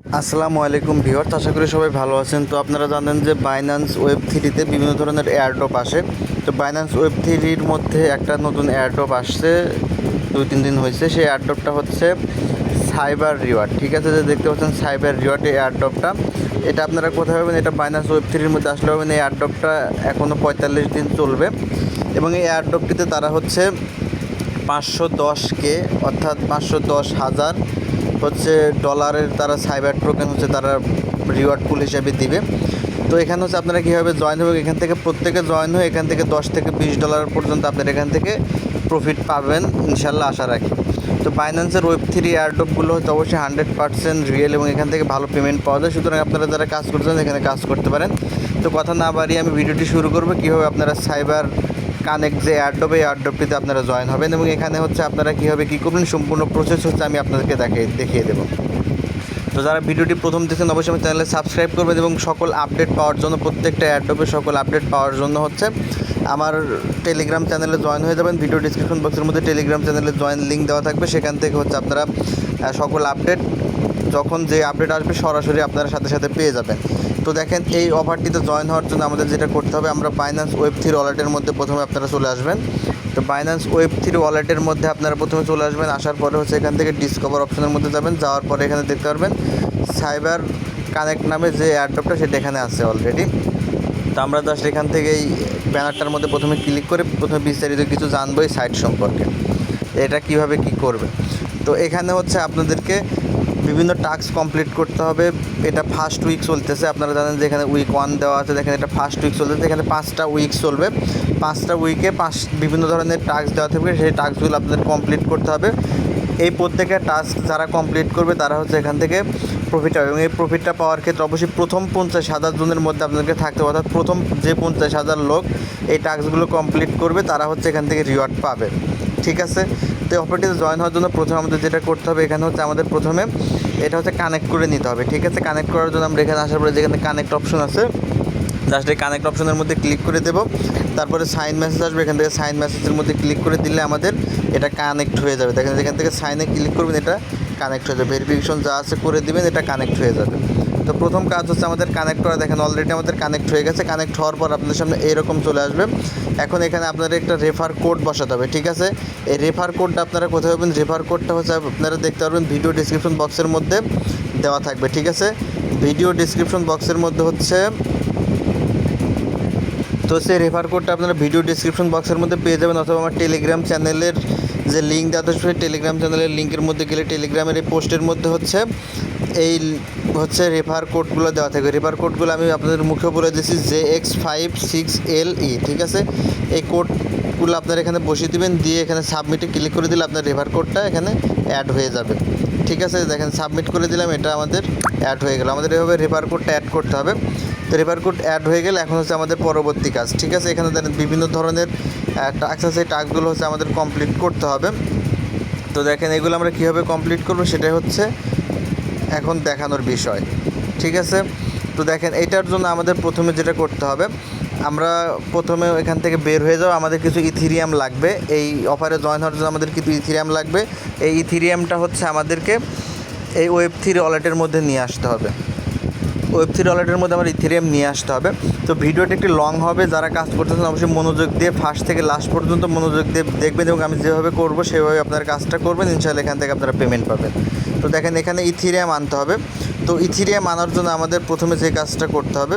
আসসালামু আলাইকুম ভিউয়ার্স, আশা করি সবাই ভালো আছেন। তো আপনারা জানেন যে বাইন্যান্স ওয়েব থ্রিতে বিভিন্ন ধরনের এয়ারড্রপ আসে। তো বাইন্যান্স ওয়েব থ্রির মধ্যে একটা নতুন এয়ারড্রপ আসছে, 2-3 দিন হয়েছে। সেই এয়ারড্রপটা হচ্ছে সাইবার রিওয়ার্ড। ঠিক আছে, যে দেখতে পাচ্ছেন সাইবার রিওয়ার্ড এই এয়ারড্রপটা, এটা আপনারা কোথায় পাবেন? এটা বাইন্যান্স ওয়েব থ্রির মধ্যে আসলে পাবেন। এই এয়ারড্রপটা এখনও 45 দিন চলবে এবং এই এয়ারড্রপটিতে তারা হচ্ছে 510K অর্থাৎ 510,000 হচ্ছে ডলারের তারা সাইবার টোকেন হচ্ছে তারা রিওয়ার্ড পুল হিসাবে দিবে। তো এখানে হচ্ছে আপনারা কীভাবে জয়েন হবে, এখান থেকে প্রত্যেকে জয়েন হয়ে এখান থেকে $10 থেকে $20 পর্যন্ত আপনারা এখান থেকে প্রফিট পাবেন ইনশাল্লাহ, আশা রাখি। তো বাইন্যান্সের ওয়েব থ্রি এয়ারড্রপগুলো হচ্ছে অবশ্যই 100% রিয়েল এবং এখান থেকে ভালো পেমেন্ট পাওয়া যায়। সুতরাং আপনারা যারা কাজ করছেন এখানে কাজ করতে পারেন। তো কথা না বাড়িয়ে আমি ভিডিওটি শুরু করবো কীভাবে আপনারা সাইবার কানেক্ট যে এয়ারড্রপ, এই এয়ারড্রপটিতে আপনারা জয়েন হবেন এবং এখানে হচ্ছে আপনারা কীভাবে কী করবেন সম্পূর্ণ প্রসেস হচ্ছে আমি আপনাদেরকে দেখিয়ে দেবো। তো যারা ভিডিওটি প্রথম দেখছেন অবশ্যই আমার চ্যানেলে সাবস্ক্রাইব করবেন এবং সকল আপডেট পাওয়ার জন্য, প্রত্যেকটা এয়ারড্রপের সকল আপডেট পাওয়ার জন্য হচ্ছে আমার টেলিগ্রাম চ্যানেলে জয়েন হয়ে যাবেন। ভিডিও ডিসক্রিপশন বক্সের মধ্যে টেলিগ্রাম চ্যানেলে জয়েন লিঙ্ক দেওয়া থাকবে, সেখান থেকে হচ্ছে আপনারা সকল আপডেট, যখন যে আপডেট আসবে সরাসরি আপনারা সাথে সাথে পেয়ে যাবেন। তো দেখেন, এই অফারটিতে জয়েন হওয়ার জন্য আমাদের যেটা করতে হবে, আমরা বাইন্যান্স ওয়েব থ্রি ওয়ালেটের মধ্যে প্রথমে আপনারা চলে আসবেন। তো বাইন্যান্স ওয়েব থ্রি ওয়ালেটের মধ্যে আপনারা প্রথমে চলে আসবেন। আসার পরে হচ্ছে এখান থেকে ডিসকভার অপশনের মধ্যে যাবেন। যাওয়ার পরে এখানে দেখতে পারবেন সাইবার কানেক্ট নামে যে এয়ারড্রপটা সেটা এখানে আছে অলরেডি। তো আমরা জাস্ট এখান থেকে এই ব্যানারটার মধ্যে প্রথমে ক্লিক করে প্রথমে বিস্তারিত কিছু জানবো এই সাইট সম্পর্কে, এটা কিভাবে কি করবে। তো এখানে হচ্ছে আপনাদেরকে বিভিন্ন টাস্ক কমপ্লিট করতে হবে। এটা ফার্স্ট উইক চলতেছে, আপনারা জানেন যে এখানে উইক 1 দেওয়া আছে। দেখেন এটা ফার্স্ট উইক চলতেছে, এখানে 5টা উইক চলবে। 5টা উইকে বিভিন্ন ধরনের টাস্ক দেওয়া থাকবে, সেই টাস্কগুলো আপনাদের কমপ্লিট করতে হবে। এই প্রত্যেকটা টাস্ক যারা কমপ্লিট করবে তারা হচ্ছে এখান থেকে প্রফিট পাবে এবং এই প্রফিটটা পাওয়ার ক্ষেত্রে অবশ্যই প্রথম 50,000 জনের মধ্যে আপনাদেরকে থাকতে হবে, অর্থাৎ প্রথম যে 50,000 লোক এই টাস্কগুলো কমপ্লিট করবে তারা হচ্ছে এখান থেকে রিওয়ার্ড পাবে। ঠিক আছে, তো অফারটিতে জয়েন হওয়ার জন্য প্রথমে আমাদের যেটা করতে হবে, এখানে হচ্ছে আমাদের প্রথমে এটা হচ্ছে কানেক্ট করে নিতে হবে। ঠিক আছে, কানেক্ট করার জন্য আমরা এখানে আসার পরে যেখানে কানেক্ট অপশন আছে, জাস্ট এই কানেক্ট অপশনের মধ্যে ক্লিক করে দেবো। তারপরে সাইন মেসেজ আসবে, এখান থেকে সাইন মেসেজের মধ্যে ক্লিক করে দিলে আমাদের এটা কানেক্ট হয়ে যাবে। দেখেন যেখান থেকে সাইনে ক্লিক করবেন এটা কানেক্ট হয়ে যাবে, ভেরিফিকেশন যা আছে করে দিবেন, এটা কানেক্ট হয়ে যাবে। তো প্রথম কাজ হচ্ছে আমাদের কানেক্ট করা। দেখেন অলরেডি আমাদের কানেক্ট হয়ে গেছে। কানেক্ট হওয়ার পর আপনাদের সামনে এরকম চলে আসবে। এখন এখানে আপনাদের একটা রেফার কোড বসাতে হবে। ঠিক আছে, এই রেফার কোডটা আপনারা কোথায় পাবেন? রেফার কোডটা হচ্ছে আপনারা দেখতে পারবেন ভিডিও ডিসক্রিপশন বক্সের মধ্যে দেওয়া থাকবে। ঠিক আছে, ভিডিও ডিসক্রিপশন বক্সের মধ্যে হচ্ছে, তো সেই রেফার কোডটা আপনারা ভিডিও ডিসক্রিপশন বক্সের মধ্যে পেয়ে যাবেন, অথবা আমার টেলিগ্রাম চ্যানেলের যে লিঙ্ক দেওয়া থাকবে টেলিগ্রাম চ্যানেলের লিঙ্কের মধ্যে গেলে টেলিগ্রামের এই পোস্টের মধ্যে হচ্ছে এই হচ্ছে রেফার কোডগুলো দেওয়া থাকবে। রেফার কোডগুলো আমি আপনাদের মুখে বলে দিচ্ছি, JX56LE। ঠিক আছে, এই কোডগুলো আপনারা এখানে বসিয়ে দেবেন, দিয়ে এখানে সাবমিটে ক্লিক করে দিলে আপনার রেফার কোডটা এখানে অ্যাড হয়ে যাবে। ঠিক আছে, দেখেন সাবমিট করে দিলাম, এটা আমাদের অ্যাড হয়ে গেল। আমাদের এভাবে রেফার কোডটা অ্যাড করতে হবে। তো রেফার কোড অ্যাড হয়ে গেলে এখন হচ্ছে আমাদের পরবর্তী কাজ। ঠিক আছে, এখানে দেখেন বিভিন্ন ধরনের টাস্ক আছে, এই টাস্কগুলো হচ্ছে আমাদের কমপ্লিট করতে হবে। তো দেখেন এগুলো আমরা কীভাবে কমপ্লিট করবো সেটাই হচ্ছে এখন দেখানোর বিষয়। ঠিক আছে, তো দেখেন এইটার জন্য আমাদের প্রথমে যেটা করতে হবে, আমরা প্রথমে এখান থেকে বের হয়ে যাও। আমাদের কিছু ইথিরিয়াম লাগবে, এই অফারে জয়েন হওয়ার জন্য আমাদের কিছু ইথিরিয়াম লাগবে। এই ইথিরিয়ামটা হচ্ছে আমাদেরকে এই ওয়েব থ্রি ওয়ালেটের মধ্যে নিয়ে আসতে হবে। ওয়েব থ্রি ওয়ালেটের মধ্যে আমার ইথেরিয়াম নিয়ে আসতে হবে। তো ভিডিওটা একটু লং হবে, যারা কাজ করতেছেন অবশ্যই মনোযোগ দিয়ে ফার্স্ট থেকে লাস্ট পর্যন্ত মনোযোগ দিয়ে দেখবেন এবং আমি যেভাবে করবো সেভাবে আপনার কাজটা করবেন, ইনশাআল্লাহ এখান থেকে আপনারা পেমেন্ট পাবেন। তো দেখেন এখানে ইথেরিয়াম আনতে হবে। তো ইথেরিয়াম আনার জন্য আমাদের প্রথমে যে কাজটা করতে হবে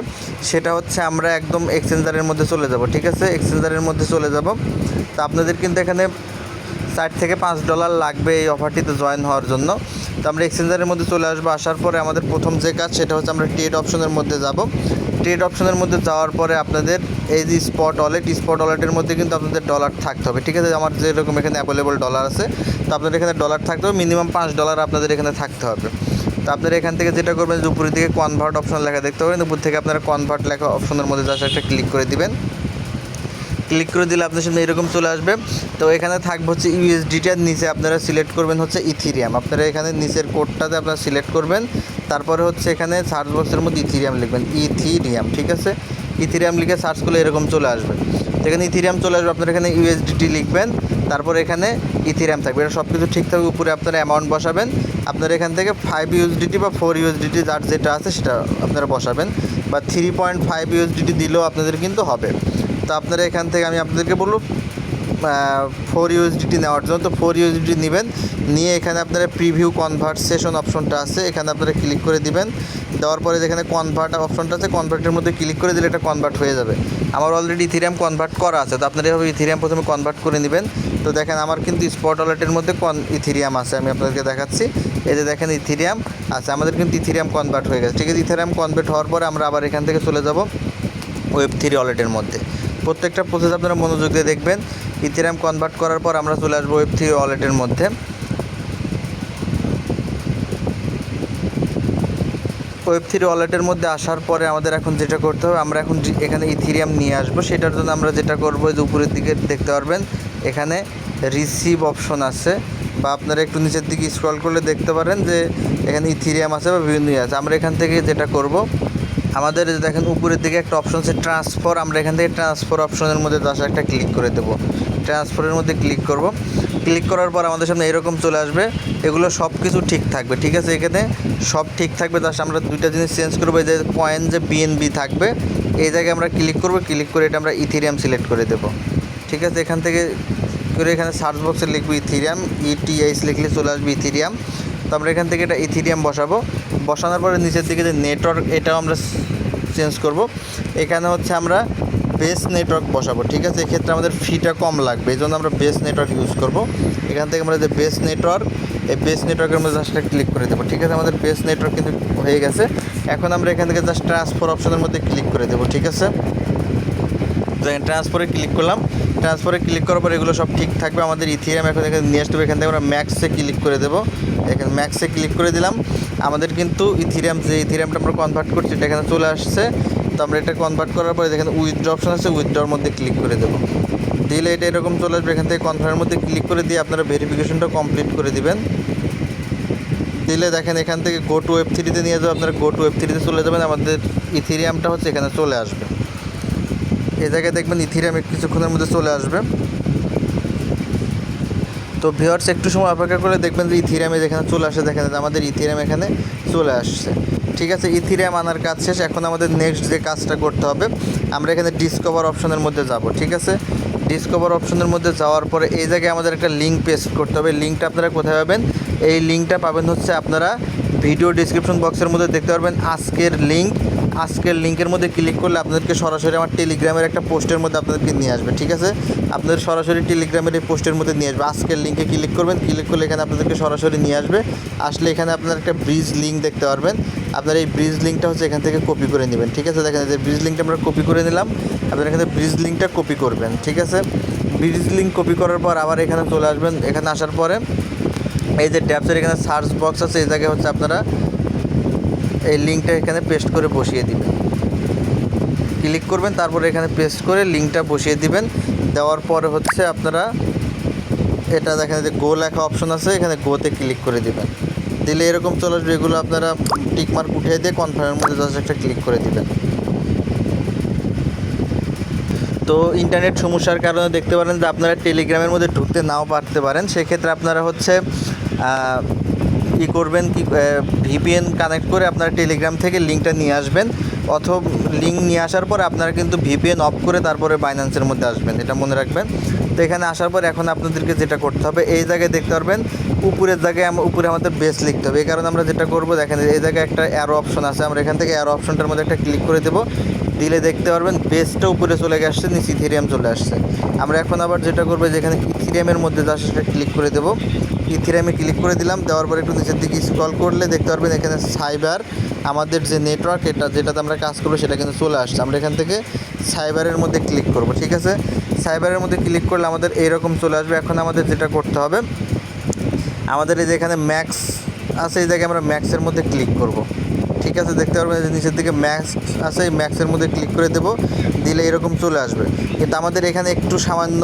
সেটা হচ্ছে আমরা একদম এক্সচেঞ্জারের মধ্যে চলে যাব। ঠিক আছে, এক্সচেঞ্জারের মধ্যে চলে যাব। তো আপনাদের কিন্তু এখানে $4 থেকে $5 লাগবে এই অফারটিতে জয়েন হওয়ার জন্য। তো আমরা এক্সচেঞ্জারের মধ্যে চলে আসবো। আসার পরে আমাদের প্রথম যে কাজ সেটা হচ্ছে আমরা ট্রেড অপশনের মধ্যে যাব। ট্রেড অপশনের মধ্যে যাওয়ার পরে আপনাদের এই যে স্পট ওয়ালেটের মধ্যে কিন্তু আপনাদের ডলার থাকতে হবে। ঠিক আছে, আমার যেরকম এখানে অ্যাভেলেবল ডলার আছে, তো আপনাদের এখানে ডলার থাকতে হবে, মিনিমাম $5 আপনাদের এখানে থাকতে হবে। তো আপনারা এখান থেকে যেটা করবেন যে উপরের দিকে কনভার্ট অপশন লেখা দেখতে পাবেন, উপর থেকে আপনারা কনভার্ট লেখা অপশনের মধ্যে জাস্ট একটা ক্লিক করে দিবেন। ক্লিক করে দিলে আপনার সামনে এরকম চলে আসবে। তো এখানে থাকবে হচ্ছে ইউএসডিটার নিচে আপনারা সিলেক্ট করবেন হচ্ছে ইথিরিয়াম। আপনারা এখানে নিচের কোডটাতে আপনারা সিলেক্ট করবেন, তারপরে হচ্ছে এখানে সার্চ বক্সের মধ্যে ইথিরিয়াম লিখবেন, ইথিরিয়াম। ঠিক আছে, ইথিরিয়াম লিখে সার্চ করলে এরকম চলে আসবে। এখানে ইথিরিয়াম চলে আসবে, আপনারা এখানে ইউএসডিটি লিখবেন, তারপর এখানে ইথিরিয়াম থাকবে, এটা সব কিছু ঠিক থাকবে। উপরে আপনারা অ্যামাউন্ট বসাবেন, আপনারা এখান থেকে 5 ইউএসডিটি বা 4 ইউএসডিটি যার যেটা আছে সেটা আপনারা বসাবেন, বা 3.5 ইউএসডিটি দিলেও আপনাদের কিন্তু হবে। তো আপনারা এখান থেকে আমি আপনাদেরকে বলব 4 ইউএসডিটি নেওয়ার জন্য। তো 4 ইউএসডিটি নেবেন, নিয়ে এখানে আপনারা প্রিভিউ কনভার্সেশন অপশনটা আছে, এখানে আপনারা ক্লিক করে দিবেন। দেওয়ার পরে যেখানে কনভার্ট অপশনটা আছে, কনভার্টের মধ্যে ক্লিক করে দিলে এটা কনভার্ট হয়ে যাবে। আমার অলরেডি ইথিরিয়াম কনভার্ট করা আছে, তো আপনারা এভাবে ইথিরিয়াম প্রথমে কনভার্ট করে নেবেন। তো দেখেন আমার কিন্তু স্পট ওয়ালেটের মধ্যে ইথিরিয়াম আছে, আমি আপনাদেরকে দেখাচ্ছি। এই যে দেখেন ইথিরিয়াম আছে, আমাদের কিন্তু ইথিরিয়াম কনভার্ট হয়ে গেছে। ঠিক আছে, ইথিরিয়াম কনভার্ট হওয়ার পরে আমরা আবার এখান থেকে চলে যাব Web3 ওয়ালেটের মধ্যে। প্রত্যেকটা প্রসেস আপনারা মনোযোগ দিয়ে দেখবেন। ইথিরিয়াম কনভার্ট করার পর আমরা চলে আসবো Web3 ওয়ালেটের মধ্যে। Web3 ওয়ালেটের মধ্যে আসার পরে আমাদের এখন যেটা করতে হবে, আমরা এখন এখানে ইথিরিয়াম নিয়ে আসবো। সেটার জন্য আমরা যেটা করবো, যে উপরের দিকে দেখতে পারবেন এখানে রিসিভ অপশন আছে, বা আপনারা একটু নিচের দিকে স্ক্রল করলে দেখতে পারেন যে এখানে ইথিরিয়াম আছে বা বিভিন্ন আছে। আমরা এখান থেকে যেটা করব, আমাদের দেখেন উপরের দিকে একটা অপশন আছে ট্রান্সফার, আমরা এখান থেকে ট্রান্সফার অপশনের মধ্যে জাস্ট একটা ক্লিক করে দেবো। ট্রান্সফারের মধ্যে ক্লিক করব। ক্লিক করার পর আমাদের সামনে এরকম চলে আসবে, এগুলো সব কিছু ঠিক থাকবে। ঠিক আছে, এখানে সব ঠিক থাকবে। জাস্ট আমরা দুইটা জিনিস চেঞ্জ করবো, যে কয়েন যে বিএনবি থাকবে এই জায়গায় আমরা ক্লিক করব। ক্লিক করে এটা আমরা ইথিরিয়াম সিলেক্ট করে দেবো। ঠিক আছে, এখান থেকে করে এখানে সার্চ বক্সে লিখবো ইথিরিয়াম, ইটিএইচ লিখলে চলে আসবে ইথিরিয়াম। তো আমরা এখান থেকে এটা ইথিরিয়াম বসাবো। বসানোর পরে নিচের দিকে যে নেটওয়ার্ক, এটাও আমরা চেঞ্জ করব। এখানে হচ্ছে আমরা বেস নেটওয়ার্ক বসাবো। ঠিক আছে, এক্ষেত্রে আমাদের ফিটা কম লাগবে, এই জন্য আমরা বেস নেটওয়ার্ক ইউজ করব। এখান থেকে আমরা যে বেস নেটওয়ার্ক, এই বেস নেটওয়ার্কের মধ্যে জাস্ট ক্লিক করে দেবো। ঠিক আছে, আমাদের বেস নেটওয়ার্ক কিন্তু হয়ে গেছে। এখন আমরা এখান থেকে জাস্ট ট্রান্সফার অপশনের মধ্যে ক্লিক করে দেবো। ঠিক আছে, ট্রান্সফারে ক্লিক করলাম। ট্রান্সফারে ক্লিক করার পর এগুলো সব ঠিক থাকবে। আমাদের ইথিরিয়াম এখন এখানে নিয়ে আসতে হবে। এখান থেকে আমরা ম্যাক্সে ক্লিক করে দেবো। এখানে ম্যাক্সে ক্লিক করে দিলাম। আমাদের কিন্তু ইথিরিয়ামটা আমরা কনভার্ট করছি এটা এখানে চলে আসছে। তো আমরা এটা কনভার্ট করার পরে যেখানে উইথড্র অপশন আছে, উইথড্রর মধ্যে ক্লিক করে দেবো। দিলে এটা এরকম চলে আসবে। এখান থেকে কনফার্মের মধ্যে ক্লিক করে দিয়ে আপনারা ভেরিফিকেশনটা কমপ্লিট করে দিবেন। দিলে দেখেন এখান থেকে গো টু Web3-তে নিয়ে যাবে, আপনারা গো টু Web3-তে চলে যাবেন। আমাদের ইথিরিয়ামটা হচ্ছে এখানে চলে আসবে। এই জায়গায় দেখবেন ইথিরিয়াম কিছুক্ষণের মধ্যে চলে আসবে। তো ভিউয়ার্স একটু সময় অপেক্ষা করে দেখবেন যে ইথিরিয়ামে যেখানে চলে আসে, দেখেন আমাদের ইথিরিয়াম এখানে চলে আসছে। ঠিক আছে, ইথিরিয়াম আনার কাজ শেষ। এখন আমাদের নেক্সট যে কাজটা করতে হবে, আমরা এখানে ডিসকভার অপশনের মধ্যে যাব। ঠিক আছে, ডিসকভার অপশনের মধ্যে যাওয়ার পরে এই জায়গায় আমাদের একটা লিঙ্ক পেস্ট করতে হবে। লিঙ্কটা আপনারা কোথায় পাবেন? এই লিঙ্কটা পাবেন হচ্ছে আপনারা ভিডিও ডিসক্রিপশন বক্সের মধ্যে দেখতে পারবেন আজকের লিঙ্ক। আজকের লিঙ্কের মধ্যে ক্লিক করলে আপনাদেরকে সরাসরি আমার টেলিগ্রামের একটা পোস্টের মধ্যে আপনাদেরকে নিয়ে আসবে। ঠিক আছে, আপনাদের সরাসরি টেলিগ্রামের এই পোস্টের মধ্যে নিয়ে আসবে। আজকের লিঙ্কে ক্লিক করবেন, ক্লিক করলে এখানে আপনাদেরকে সরাসরি নিয়ে আসবে। আসলে এখানে আপনারা একটা ব্রিজ লিঙ্ক দেখতে পারবেন। আপনার এই ব্রিজ লিঙ্কটা হচ্ছে এখান থেকে কপি করে নেবেন। ঠিক আছে, দেখেন যে ব্রিজ লিঙ্কটা আমরা কপি করে নিলাম। আপনারা এখানে ব্রিজ লিঙ্কটা কপি করবেন। ঠিক আছে, ব্রিজ লিঙ্ক কপি করার পর আবার এখানে চলে আসবেন। এখানে আসার পরে এই যে ট্যাবসের এখানে সার্চ বক্স আছে, এই জায়গায় হচ্ছে আপনারা এই লিঙ্কটা এখানে পেস্ট করে বসিয়ে দিবেন। ক্লিক করবেন, তারপরে এখানে পেস্ট করে লিঙ্কটা বসিয়ে দিবেন। দেওয়ার পরে হচ্ছে আপনারা এটা দেখেন যে গো লেখা অপশন আছে, এখানে গোতে ক্লিক করে দিবেন। দিলে এরকম চলে আসবে। এগুলো আপনারা টিকমার্ক উঠিয়ে দিয়ে কনফার্মের মধ্যে জাস্ট একটা ক্লিক করে দিবেন। তো ইন্টারনেট সমস্যার কারণে দেখতে পারেন যে আপনারা টেলিগ্রামের মধ্যে ঢুকতে নাও পারতে পারেন। সেক্ষেত্রে আপনারা হচ্ছে কী করবেন, ভিপিএন কানেক্ট করে আপনারা টেলিগ্রাম থেকে লিঙ্কটা নিয়ে আসবেন। অথবা লিঙ্ক নিয়ে আসার পর আপনারা কিন্তু ভিপিএন অফ করে তারপরে বাইন্যান্সের মধ্যে আসবেন, এটা মনে রাখবেন। তো এখানে আসার পর এখন আপনাদেরকে যেটা করতে হবে, এই জায়গায় দেখতে পারবেন উপরের জায়গায় উপরে আমাদের বেস লিখতে হবে। এই কারণে আমরা যেটা করব, দেখেন এই জায়গায় একটা অ্যারো অপশন আছে, আমরা এখান থেকে অ্যারো অপশনটার মধ্যে একটা ক্লিক করে দেবো। দিলে দেখতে পারবেন বেসটা উপরে চলে আসছে, নিচে ইথিরিয়াম চলে আসছে। আমরা এখন আবার যেটা করবো, যেখানে ইথিরিয়ামের মধ্যে জাস্ট সেটা ক্লিক করে দেবো। ইথিরিয়ামে ক্লিক করে দিলাম। দেওয়ার পর একটু নিচের দিকে স্ক্রল করলে দেখতে পারবেন এখানে সাইবার আমাদের যে নেটওয়ার্ক, যেটাতে আমরা কাজ করবো সেটা কিন্তু চলে আসছে। আমরা এখান থেকে সাইবারের মধ্যে ক্লিক করব। ঠিক আছে, সাইবারের মধ্যে ক্লিক করলে আমাদের এইরকম চলে আসবে। এখন আমাদের যেটা করতে হবে, আমাদের এই যে এখানে ম্যাক্স আছে, এই জায়গায় আমরা ম্যাক্সের মধ্যে ক্লিক করব। ঠিক আছে, দেখতে পারবেন যে নিচের দিকে ম্যাক্স আছে, এই ম্যাক্সের মধ্যে ক্লিক করে দেবো। দিলে এরকম চলে আসবে। কিন্তু আমাদের এখানে একটু সামান্য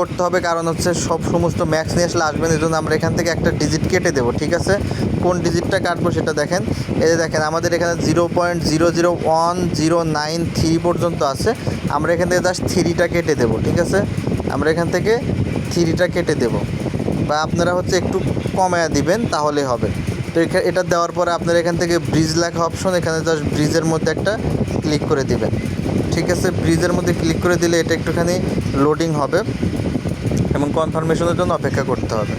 করতে হবে, কারণ হচ্ছে সমস্ত ম্যাক্স নিয়ে আসলে আসবেন, এই জন্য আমরা এখান থেকে একটা ডিজিট কেটে দেবো। ঠিক আছে, কোন ডিজিটটা কাটবো সেটা দেখেন। এই যে দেখেন আমাদের এখানে 0.001093 পর্যন্ত আছে। আমরা এখান থেকে জাস্ট 3টা কেটে দেবো। ঠিক আছে, আমরা এখান থেকে থ্রিটা কেটে দেব, বা আপনারা হচ্ছে একটু কমায়া দিবেন তাহলেই হবে। তো এটা দেওয়ার পরে আপনারা এখান থেকে ব্রিজ লেখা অপশন, এখানে জাস্ট ব্রিজের মধ্যে একটা ক্লিক করে দিবেন। ঠিক আছে, ব্রিজের মধ্যে ক্লিক করে দিলে এটা একটুখানি লোডিং হবে এবং কনফার্মেশনের জন্য অপেক্ষা করতে হবে।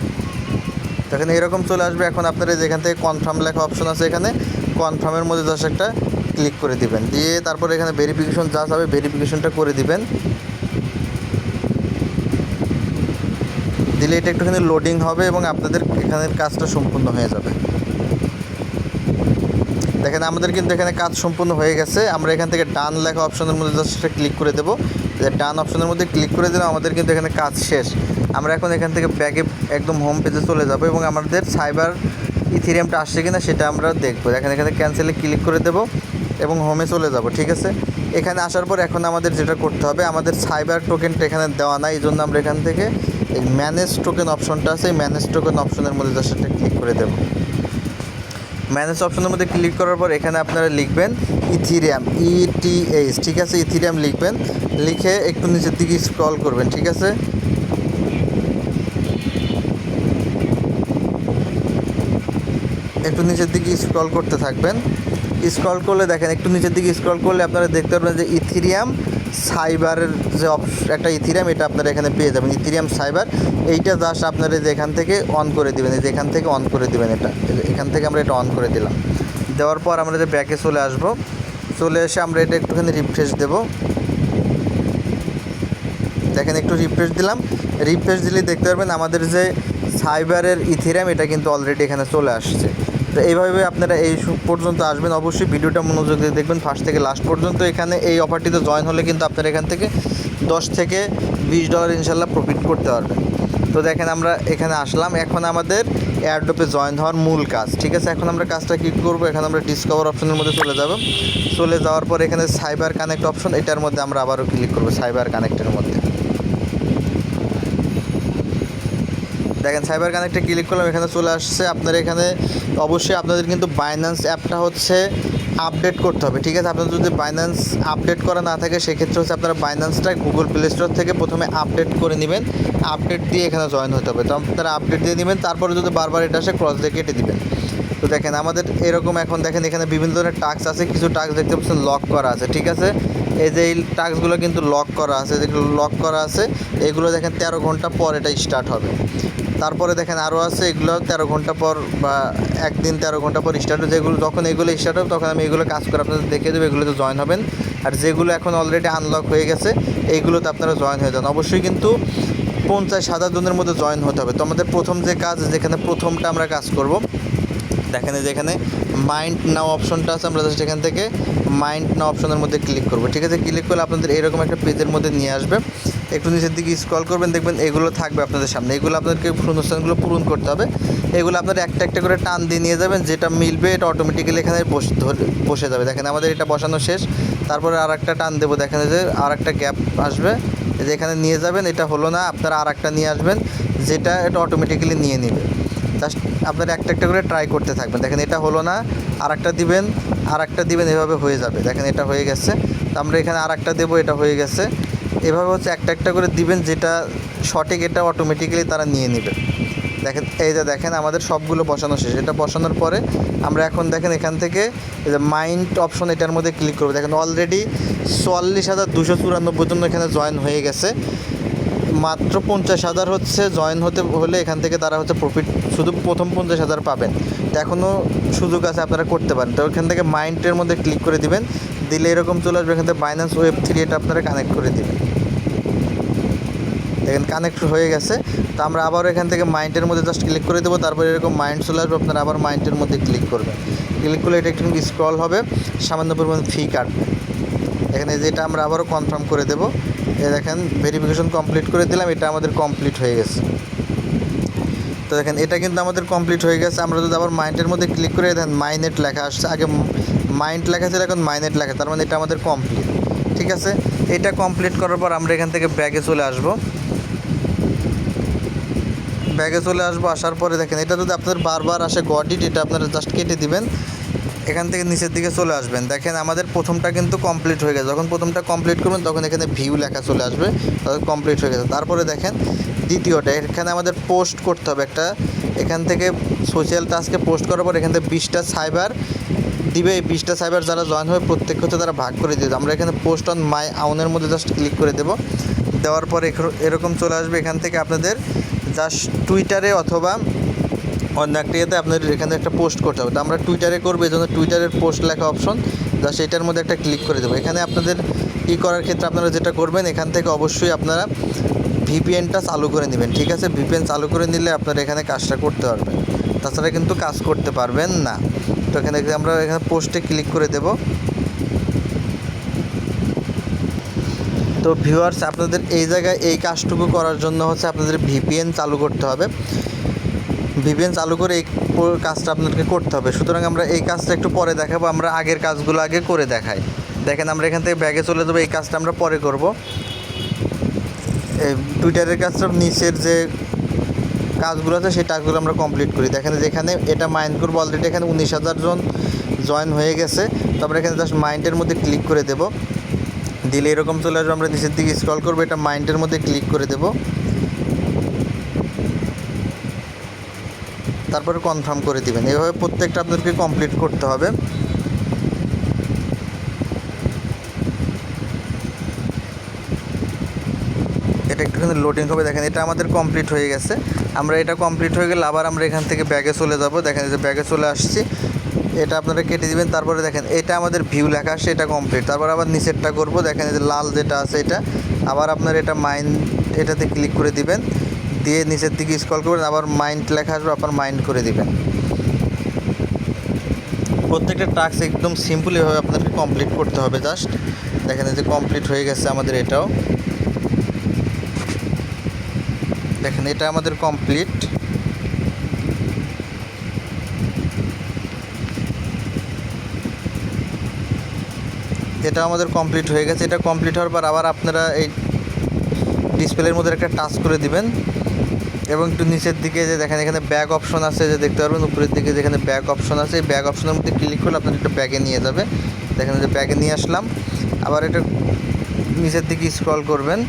তো এখানে এরকম চলে আসবে। এখন আপনারা যেখান থেকে কনফার্ম লেখা অপশন আছে, এখানে কনফার্মের মধ্যে জাস্ট একটা ক্লিক করে দিবেন, দিয়ে তারপরে এখানে ভেরিফিকেশন জাস্ট হবে, ভেরিফিকেশনটা করে দিবেন। দিলে এটা একটুখানি লোডিং হবে এবং আপনাদের এখানের কাজটা সম্পূর্ণ হয়ে যাবে। দেখেন আমাদের কিন্তু এখানে কাজ সম্পূর্ণ হয়ে গেছে। আমরা এখান থেকে ডান লেখা অপশনের মধ্যে জাস্ট একটা ক্লিক করে দেবো। ডান অপশনের মধ্যে ক্লিক করে দিলে আমাদের কিন্তু এখানে কাজ শেষ। আমরা এখন এখান থেকে ব্যাকে একদম হোম পেজে চলে যাব এবং আমাদের সাইবার ইথেরিয়ামটা আসছে কিনা সেটা আমরা দেখবো। দেখেন এখানে ক্যান্সেলে ক্লিক করে দেবো এবং হোমে চলে যাব। ঠিক আছে, এখানে আসার পর এখন আমাদের যেটা করতে হবে, আমাদের সাইবার টোকেনটা এখানে দেওয়া নাই, এই জন্য আমরা এখান থেকে এই ম্যানেজ টোকেন অপশনটা আছে, এই ম্যানেজ টোকেন অপশনের মধ্যে জাস্ট একটা ক্লিক করে দেবো। ম্যানেজ অপশনের মধ্যে ক্লিক করার পর এখানে আপনারা লিখবেন ইথেরিয়াম, ETH। ঠিক আছে, ইথেরিয়াম লিখবেন, লিখে একটু নিচের দিকে স্ক্রল করবেন। ঠিক আছে, একটু নিচের দিকে স্ক্রল করতে থাকবেন। স্ক্রল করলে দেখেন একটু নিচের দিকে স্ক্রল করলে আপনারা দেখতে পারবেন যে ইথেরিয়াম সাইবারের যে একটা ইথেরিয়াম, এটা আপনারা এখানে পেয়ে যাবেন, ইথেরিয়াম সাইবার। এইটা জাস্ট আপনারা যেখান থেকে অন করে দিবেন, এই যেখান থেকে অন করে দিবেন, এটা এখান থেকে আমরা এটা অন করে দিলাম। দেওয়ার পর আমরা যে ব্যাকে চলে আসব, চলে এসে আমরা এটা একটুখানি রিফ্রেশ দেব। দেখেন একটু রিফ্রেশ দিলাম, রিফ্রেশ দিলেই দেখতে পারবেন আমাদের যে সাইবারের ইথেরিয়াম এটা কিন্তু অলরেডি এখানে চলে আসছে। তো এইভাবে আপনারা এই পর্যন্ত আসবেন। অবশ্যই ভিডিওটা মনোযোগ দিয়ে দেখবেন ফার্স্ট থেকে লাস্ট পর্যন্ত। এখানে এই অফারটিতে জয়েন হলে কিন্তু আপনারা এখান থেকে $10 থেকে $20 ইনশাল্লাহ প্রফিট করতে পারবেন। তো দেখেন আমরা এখানে আসলাম, এখন আমাদের এয়ারড্রপে জয়েন হওয়ার মূল কাজ। ঠিক আছে, এখন আমরা কাজটা কী করবো, এখানে আমরা ডিসকভার অপশনের মধ্যে চলে যাব। চলে যাওয়ার পর এখানে সাইবার কানেক্ট অপশন, এটার মধ্যে আমরা আবারও ক্লিক করবো, সাইবার কানেক্টের মধ্যে। দেখেন সাইবার কানেক্টে ক্লিক করলাম, এখানে চলে আসছে। আপনারা এখানে অবশ্যই আপনাদের কিন্তু বাইন্যান্স অ্যাপটা হচ্ছে আপডেট করতে হবে। ঠিক আছে, আপনাদের যদি বাইন্যান্স আপডেট করা না থাকে সেক্ষেত্রে হচ্ছে আপনারা বাইন্যান্সটা গুগল প্লে স্টোর থেকে প্রথমে আপডেট করে নেবেন, আপডেট দিয়ে এখানে জয়েন হতে হবে। তো আপনারা আপডেট দিয়ে নেবেন, তারপরে যদি বারবার এটা আসে ক্রস দিয়ে কেটে দিবেন। তো দেখেন আমাদের এরকম এখন দেখেন এখানে বিভিন্ন ধরনের টাস্ক আছে, কিছু টাস্ক দেখতে পাচ্ছেন লক করা আছে। ঠিক আছে, এই যে এই টাস্কগুলো কিন্তু লক করা আছে, যেগুলো লক করা আছে এগুলো দেখেন 13 ঘন্টা পর এটা স্টার্ট হবে। তারপরে দেখেন আরও আছে, এগুলো 13 ঘন্টা পর বা একদিন 13 ঘন্টা পর স্টার্ট হবে। যেগুলো যখন এগুলো স্টার্ট হবে তখন আমি এগুলো কাজ করে আপনাদের দেখিয়ে দেবো, এগুলোতে জয়েন হবেন। আর যেগুলো এখন অলরেডি আনলক হয়ে গেছে এইগুলোতে আপনারা জয়েন হয়ে যান। অবশ্যই কিন্তু 50,000 জনের মধ্যে জয়েন হতে হবে। তো আমাদের প্রথম যে কাজ, যেখানে প্রথমটা আমরা কাজ করব, দেখেন যেখানে মাইন্ড নাও অপশনটা আছে, আমরা জাস্ট এখান থেকে মাইন্ড নাও অপশনের মধ্যে ক্লিক করব। ঠিক আছে, ক্লিক করলে আপনাদের এরকম একটা পেজের মধ্যে নিয়ে আসবে। একটু নিচের দিকে স্ক্রল করবেন, দেখবেন এগুলো থাকবে আপনাদের সামনে। এগুলো আপনাদেরকে শূন্যস্থানগুলো পূরণ করতে হবে। এগুলো আপনারা একটা একটা করে টান দিয়ে নিয়ে যাবেন, যেটা মিলবে এটা অটোমেটিক্যালি এখানে বসে যাবে। দেখেন আমাদের এটা বসানো শেষ, তারপরে আর একটা টান দেবো, দেখেন যে আর একটা গ্যাপ আসবে, যে এখানে নিয়ে যাবেন। এটা হলো না, আপনারা আর একটা নিয়ে আসবেন, যেটা এটা অটোমেটিক্যালি নিয়ে নেবে। জাস্ট আপনারা একটা একটা করে ট্রাই করতে থাকবেন। দেখেন এটা হলো না, আর একটা দিবেন, আর একটা দিবেন, এভাবে হয়ে যাবে। দেখেন এটা হয়ে গেছে, তো আমরা এখানে আর একটা দেবো, এটা হয়ে গেছে। এভাবে হচ্ছে একটা একটা করে দিবেন, যেটা সঠিক এটা অটোমেটিক্যালি তারা নিয়ে নেবে। দেখেন এই যে দেখেন আমাদের সবগুলো বসানো শেষ। এটা বসানোর পরে আমরা এখন দেখেন এখান থেকে এই যে মাইন্ড অপশন, এটার মধ্যে ক্লিক করবো। দেখেন অলরেডি 44,294 জন এখানে জয়েন হয়ে গেছে। মাত্র 50,000 হচ্ছে জয়েন হতে হলে এখান থেকে তারা হচ্ছে প্রফিট শুধু প্রথম 50,000 পাবেন। তো এখনও সুযোগ আছে, আপনারা করতে পারেন। তো এখান থেকে মাইন্ডের মধ্যে ক্লিক করে দিবেন, দিলে এরকম চলে আসবে। এখান থেকে বাইন্যান্স Web3 এটা আপনারা কানেক্ট করে দিবেন। দেখেন কানেক্ট হয়ে গেছে। তো আমরা আবার এখান থেকে মাইন্ডের মধ্যে জাস্ট ক্লিক করে দেবো, তারপরে এরকম মাইন্ড চলে আসবে, আপনারা আবার মাইন্ডের মধ্যে ক্লিক করবেন। ক্লিক করলে এটা একটু স্ক্রল হবে, সামান্য পরিমাণ ফি কাটবে। এখানে যেটা আমরা আবারও কনফার্ম করে দেবো। দেখেন ভেরিফিকেশন কমপ্লিট করে দিলাম, এটা আমাদের কমপ্লিট হয়ে গেছে। তো দেখেন এটা কিন্তু আমাদের কমপ্লিট হয়ে গেছে। আমরা যদি আবার মাইন্ডের মধ্যে ক্লিক করে দেখেন মাইনেট লেখা আসছে, আগে মাইন্ড লেখা ছিল, এখন মাইনেট লেখা, তার মানে এটা আমাদের কমপ্লিট। ঠিক আছে, এটা কমপ্লিট করার পর আমরা এখান থেকে ব্যাগে চলে আসবো। আসার পরে দেখেন এটা যদি আপনাদের বারবার আসে গডিট, এটা আপনারা জাস্ট কেটে দিবেন। এখান থেকে নিচের দিকে চলে আসবেন। দেখেন আমাদের প্রথমটা কিন্তু কমপ্লিট হয়ে গেছে। যখন প্রথমটা কমপ্লিট করবেন তখন এখানে ভিউ লেখা চলে আসবে, তখন কমপ্লিট হয়ে গেছে। তারপরে দেখেন দ্বিতীয়টা, এখানে আমাদের পোস্ট করতে হবে একটা। এখান থেকে সোশ্যাল টাস্কে পোস্ট করার পর এখান থেকে 20টা সাইবার দিবে। এই 20টা সাইবার যারা জয়েন হবে প্রত্যেক হচ্ছে তারা ভাগ করে দিয়ে আমরা এখানে পোস্ট অন মাই আউনের মধ্যে জাস্ট ক্লিক করে দেবো। দেওয়ার পর এরকম চলে আসবে। এখান থেকে আপনাদের জাস্ট টুইটারে অথবা অন্য একটা ইয়েতে আপনাদের এখানে একটা পোস্ট করতে হবে। তো আমরা টুইটারে করবো, এই জন্য টুইটারের পোস্ট লেখা অপশন, জাস্ট এটার মধ্যে একটা ক্লিক করে দেবো। এখানে আপনাদের করার ক্ষেত্রে আপনারা যেটা করবেন, এখান থেকে অবশ্যই আপনারা ভিপিএনটা চালু করে নেবেন। ঠিক আছে, ভিপিএন চালু করে নিলে আপনারা এখানে কাজটা করতে পারবেন, তাছাড়া কিন্তু কাজ করতে পারবেন না। তো এখানে আমরা এখানে পোস্টে ক্লিক করে দেব। তো ভিউয়ার্স, আপনাদের এই জায়গায় এই কাজটুকু করার জন্য হচ্ছে আপনাদের ভিপিএন চালু করতে হবে। ভিপিএন চালু করে এই কাজটা আপনাদেরকে করতে হবে। সুতরাং আমরা এই কাজটা একটু পরে দেখাবো, আমরা আগের কাজগুলো আগে করে দেখাই। দেখেন আমরা এখান থেকে ব্যাগে চলে যাবো, এই কাজটা আমরা পরে করব। এই টুইটারের কাজটা নিচের যে কাজগুলো আছে সেই কাজগুলো আমরা কমপ্লিট করি। দেখেন যেখানে এটা মাইন্ড করবো, অলরেডি এখানে 19,000 জন জয়েন হয়ে গেছে। তারপরে এখানে জাস্ট মাইন্ডের মধ্যে ক্লিক করে দেব। দিলে এরকম চলে আসবে। আমরা নিচের দিকে স্ক্রল করবো, এটা মাইন্ডের মধ্যে ক্লিক করে দেব। তারপরে কনফার্ম করে দিবেন। এভাবে প্রত্যেকটা আপনাদেরকে কমপ্লিট করতে হবে। এটা একটুখানি লোডিং হবে। দেখেন এটা আমাদের কমপ্লিট হয়ে গেছে। আমরা এটা কমপ্লিট হয়ে গেলে আবার আমরা এখান থেকে ব্যাগে চলে যাব। দেখেন যে ব্যাগে চলে আসছি, এটা আপনারা কেটে দিবেন। তারপরে দেখেন এটা আমাদের ভিউ লেখা আসছে, এটা কমপ্লিট। তারপর আবার নিচেরটা করব। দেখেন যে লাল যেটা আছে এটা আবার আপনার এটা মাইন্ড, এটাতে ক্লিক করে দিবেন। দিয়ে নিচের দিকে স্ক্রল করবেন, আবার মাইন্ড লেখা আসবে, আবার মাইন্ড করে দিবেন। প্রত্যেকটা টাস্ক একদম সিম্পল এভাবে আপনাদেরকে কমপ্লিট করতে হবে। জাস্ট দেখেন যে কমপ্লিট হয়ে গেছে আমাদের এটাও। দেখেন এটা আমাদের কমপ্লিট। এটা আমাদের কমপ্লিট হয়ে গেছে। এটা কমপ্লিট হওয়ার পর আবার আপনারা এই ডিসপ্লের মধ্যে একটা টাচ করে দিবেন এবং একটু নিচের দিকে যে দেখেন এখানে ব্যাগ অপশন আছে, যে দেখতে পারবেন উপরের দিকে যেখানে ব্যাগ অপশন আছে, এই ব্যাগ অপশনের মধ্যে ক্লিক করলে আপনার একটা ব্যাগে নিয়ে যাবে। দেখেন যে ব্যাগে নিয়ে আসলাম। আবার এটা নিচের দিকে স্ক্রল করবেন।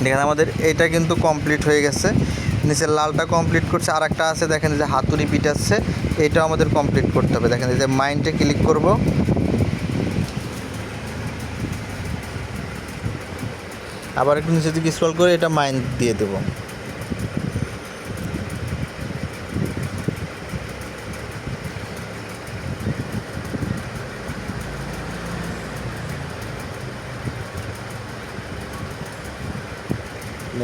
দেখেন আমাদের এটা কিন্তু কমপ্লিট হয়ে গেছে। নিচের লালটা কমপ্লিট করছে, আর একটা আছে দেখেন যে হাতুড়ি পিটাচ্ছে, এইটাও আমাদের কমপ্লিট করতে হবে। দেখেন যে মাইন্ডে ক্লিক করব। আবার একটু নিচের দিকে স্ক্রল করে এটা মাইন্ড দিয়ে দেব।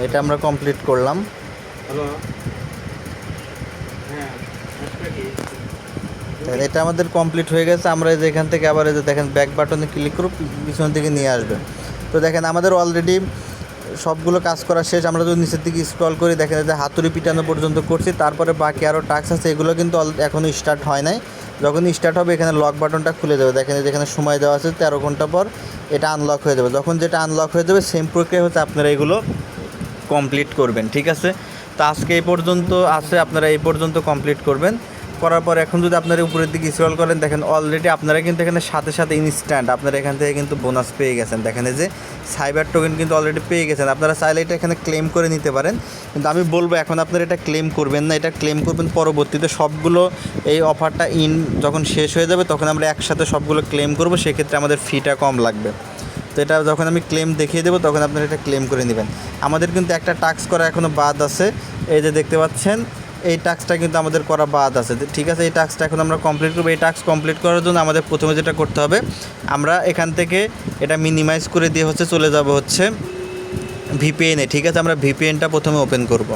এটা আমরা কমপ্লিট করলাম। এটা আমাদের কমপ্লিট হয়ে গেছে। আমরা এই যে এখান থেকে আবার এই যে দেখেন ব্যাক বাটনে ক্লিক করে পিছন দিকে নিয়ে আসবে। তো দেখেন আমাদের অলরেডি সবগুলো কাজ করা শেষ। আমরা যদি নিচের দিকে স্ক্রল করি দেখেন যে হাতুড়ি পিটানো পর্যন্ত করছি। তারপরে বাকি আরও টাস্ক আছে, এগুলো কিন্তু এখনও স্টার্ট হয় নাই। যখন স্টার্ট হবে এখানে লক বাটনটা খুলে যাবে। দেখেন যেখানে সময় দেওয়া আছে 13 ঘন্টা পর এটা আনলক হয়ে যাবে। যখন যেটা আনলক হয়ে যাবে সেম প্রক্রিয়া হচ্ছে আপনারা এগুলো কমপ্লিট করবেন। ঠিক আছে, তো আজকে এই পর্যন্ত আছে, আপনারা এই পর্যন্ত কমপ্লিট করবেন। করার পর এখন যদি আপনারা উপরের দিকে স্ক্রল করেন দেখেন অলরেডি আপনারা কিন্তু এখানে সাথে সাথে ইনস্ট্যান্ট আপনারা এখান থেকে কিন্তু বোনাস পেয়ে গেছেন। দেখেন যে সাইবার টোকেন কিন্তু অলরেডি পেয়ে গেছেন। আপনারা চাইলে এটা এখানে ক্লেম করে নিতে পারেন, কিন্তু আমি বলবো এখন আপনারা এটা ক্লেম করবেন না, এটা ক্লেম করবেন পরবর্তীতে। সবগুলো এই অফারটা যখন শেষ হয়ে যাবে তখন আমরা একসাথে সবগুলো ক্লেম করব, সেক্ষেত্রে আমাদের ফিটা কম লাগবে। তো এটা যখন আমি ক্লেম দেখিয়ে দেবো তখন আপনারা এটা ক্লেম করে নেবেন। আমাদের কিন্তু একটা টাস্ক করা এখনও বাদ আছে, এই যে দেখতে পাচ্ছেন এই টাস্কটা কিন্তু আমাদের করা বাদ আছে। ঠিক আছে, এই টাস্কটা এখন আমরা কমপ্লিট করবো। এই টাস্ক কমপ্লিট করার জন্য আমাদের প্রথমে যেটা করতে হবে, আমরা এখান থেকে এটা মিনিমাইজ করে দিয়ে হচ্ছে চলে যাব হচ্ছে ভিপিএনে। ঠিক আছে, আমরা ভিপিএনটা প্রথমে ওপেন করব।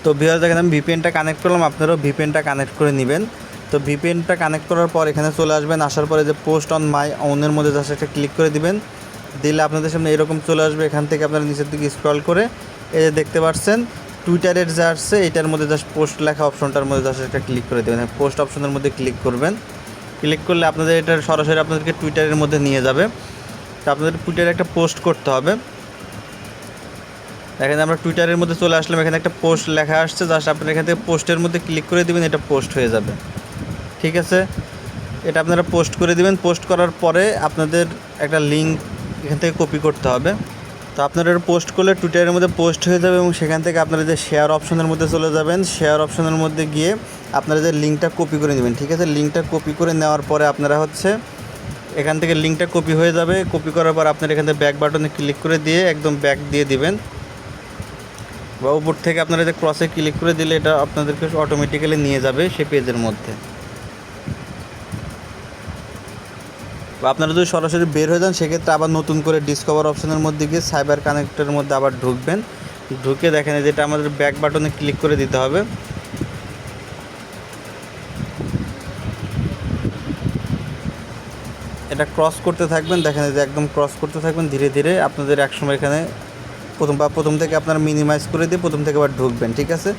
তো ভিউয়ার্স দেখেন আমি ভিপিএনটা কানেক্ট করলাম, আপনারাও ভিপিএনটা কানেক্ট করে নেবেন। তো ভিপিএনটা কানেক্ট করার পর এখানে চলে আসবেন। আসার পরে যে পোস্ট অন মাই ওনের মধ্যে জাস্ট একটা ক্লিক করে দিবেন। দিলে আপনাদের সামনে এরকম চলে আসবে। এখান থেকে আপনারা নিচের দিকে স্ক্রল করে এই যে দেখতে পাচ্ছেন টুইটারের যা আসছে এটার মধ্যে জাস্ট পোস্ট লেখা অপশনটার মধ্যে জাস্ট একটা ক্লিক করে দেবেন। পোস্ট অপশনের মধ্যে ক্লিক করবেন। ক্লিক করলে আপনাদের এটা সরাসরি আপনাদেরকে টুইটারের মধ্যে নিয়ে যাবে। তো আপনাদের টুইটারে একটা পোস্ট করতে হবে। এখানে আমরা টুইটারের মধ্যে চলে আসলাম, এখানে একটা পোস্ট লেখা আসছে, জাস্ট আপনারা এখান থেকে পোস্টের মধ্যে ক্লিক করে দেবেন, এটা পোস্ট হয়ে যাবে। ঠিক আছে, এটা আপনারা পোস্ট করে দিবেন। পোস্ট করার পরে আপনাদের একটা লিঙ্ক এখান থেকে কপি করতে হবে। তো আপনারা এটা পোস্ট করলে টুইটারের মধ্যে পোস্ট হয়ে যাবে এবং সেখান থেকে আপনারা যে শেয়ার অপশনের মধ্যে চলে যাবেন। শেয়ার অপশনের মধ্যে গিয়ে আপনারা যে লিঙ্কটা কপি করে নেবেন, ঠিক আছে? লিঙ্কটা কপি করে নেওয়ার পরে আপনারা হচ্ছে এখান থেকে লিঙ্কটা কপি হয়ে যাবে। কপি করার পর আপনারা এখান থেকে ব্যাক বাটনে ক্লিক করে দিয়ে একদম ব্যাক দিয়ে দিবেন, বা উপর থেকে আপনারা যে ক্রসে ক্লিক করে দিলে এটা আপনাদেরকে অটোমেটিক্যালি নিয়ে যাবে সেই পেজের মধ্যে। বা আপনারা যদি সরাসরি বের হয়ে যান সেক্ষেত্রে আবার নতুন করে ডিসকভার অপশনের মধ্যে গিয়ে সাইবার কানেক্টের মধ্যে আবার ঢুকবেন। ঢুকে দেখেন যেটা আমাদের ব্যাক বাটনে ক্লিক করে দিতে হবে। এটা ক্রস করতে থাকবেন, দেখেন যে একদম ক্রস করতে থাকবেন ধীরে ধীরে। আপনাদের একসময় এখানে প্রথম থেকে আপনারা মিনিমাইজ করে দিয়ে প্রথম থেকে আবার ঢুকবেন, ঠিক আছে?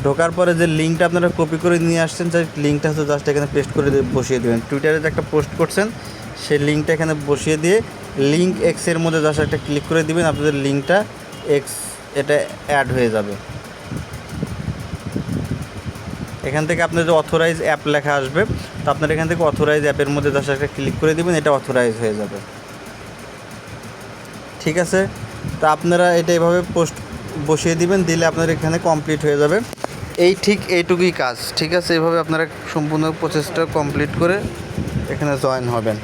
ঢোকার পরে যে লিঙ্কটা আপনারা কপি করে নিয়ে আসছেন সেই লিঙ্কটা হচ্ছে জাস্ট এখানে পেস্ট করে বসিয়ে দেবেন। টুইটারে যে একটা পোস্ট করছেন সেই লিঙ্কটা এখানে বসিয়ে দিয়ে লিঙ্ক এক্সের মধ্যে জাস্ট একটা ক্লিক করে দিবেন। আপনাদের লিঙ্কটা এক্স এটা অ্যাড হয়ে যাবে। এখান থেকে আপনার যে অথরাইজ অ্যাপ লেখা আসবে, তো আপনার এখান থেকে অথরাইজ অ্যাপের মধ্যে জাস্ট একটা ক্লিক করে দিবেন, এটা অথরাইজ হয়ে যাবে, ঠিক আছে? তো আপনারা এটা এভাবে পোস্ট বসিয়ে দিবেন, দিলে আপনার এখানে কমপ্লিট হয়ে যাবে। ঠিক এইটুকুই কাজ, ঠিক আছে? এভাবে আপনারা সম্পূর্ণ প্রসেসটা কমপ্লিট করে এখানে জয়েন হবেন।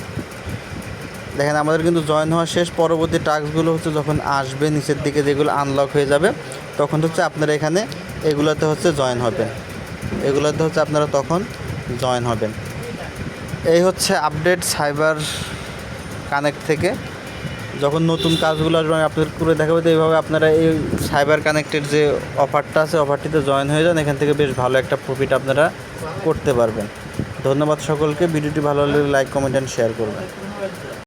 দেখেন আমাদের কিন্তু জয়েন হওয়া শেষ। পরবর্তী টাস্কগুলো হচ্ছে যখন আসবে নিচের দিকে যেগুলো আনলক হয়ে যাবে তখন হচ্ছে আপনারা এখানে এগুলোতে হচ্ছে জয়েন হবেন। এগুলোতে হচ্ছে আপনারা তখন জয়েন হবেন। এই হচ্ছে আপডেট সাইবার কানেক্ট থেকে। যখন নতুন কাজগুলো আসবে আমি আপনাদের করে দেখাবো। তো এইভাবে আপনারা এই সাইবার কানেক্টের যে অফারটা আছে অফারটিতে জয়েন হয়ে যান। এখান থেকে বেশ ভালো একটা প্রফিট আপনারা করতে পারবেন। ধন্যবাদ সকলকে। ভিডিওটি ভালো লাগলে লাইক, কমেন্ট অ্যান্ড শেয়ার করবেন।